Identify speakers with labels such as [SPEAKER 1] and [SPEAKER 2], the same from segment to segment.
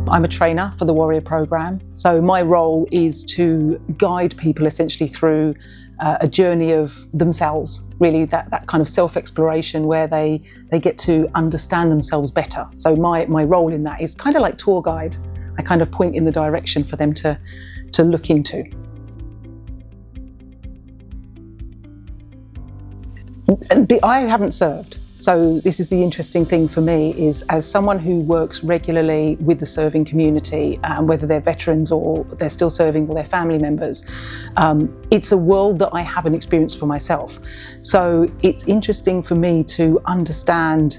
[SPEAKER 1] I'm a trainer for the Warrior Programme, so my role is to guide people essentially through a journey of themselves, really that kind of self-exploration where they get to understand themselves better. So my role in that is kind of like tour guide. I kind of point in the direction for them to look into. I haven't served. So this is the interesting thing for me, is as someone who works regularly with the serving community, whether they're veterans or they're still serving or they're family members, it's a world that I haven't experienced for myself. So it's interesting for me to understand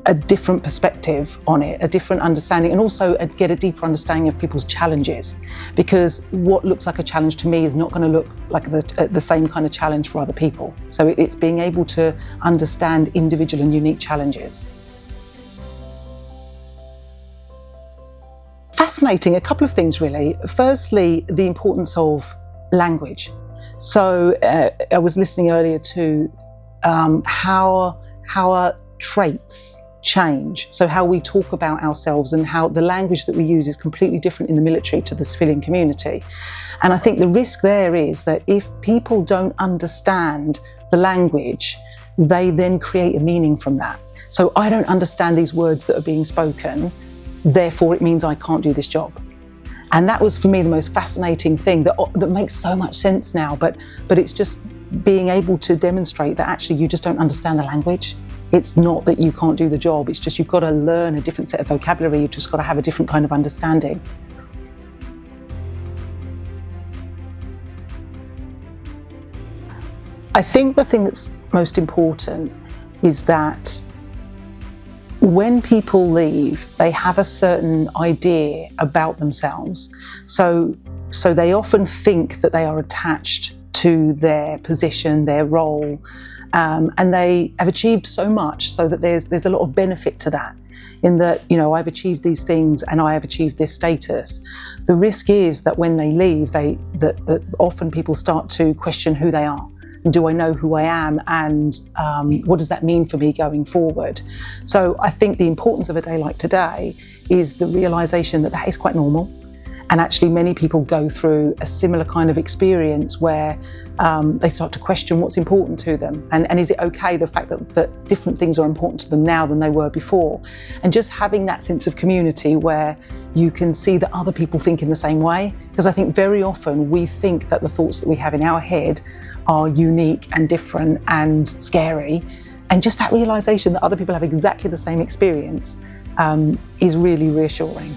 [SPEAKER 1] a different perspective on it, a different understanding, and also get a deeper understanding of people's challenges, because what looks like a challenge to me is not going to look like the same kind of challenge for other people. So it's being able to understand individual and unique challenges. Fascinating, a couple of things really. Firstly, the importance of language. So I was listening earlier to how our traits change, so how we talk about ourselves and how the language that we use is completely different in the military to the civilian community. And I think the risk there is that if people don't understand the language, they then create a meaning from that. So I don't understand these words that are being spoken, therefore it means I can't do this job. And that was for me the most fascinating thing that makes so much sense now, but it's just being able to demonstrate that actually you just don't understand the language. It's not that you can't do the job, it's just you've got to learn a different set of vocabulary, you've just got to have a different kind of understanding. I think the thing that's most important is that when people leave, they have a certain idea about themselves. So they often think that they are attached to their position, their role, and they have achieved so much so that there's a lot of benefit to that, in that, you know, I've achieved these things and I have achieved this status. The risk is that when they leave, that often people start to question who they are. Do I know who I am, and what does that mean for me going forward? So I think the importance of a day like today is the realisation that is quite normal. And actually many people go through a similar kind of experience where they start to question what's important to them. And is it okay, the fact that different things are important to them now than they were before? And just having that sense of community where you can see that other people think in the same way. Because I think very often we think that the thoughts that we have in our head are unique and different and scary. And just that realisation that other people have exactly the same experience is really reassuring.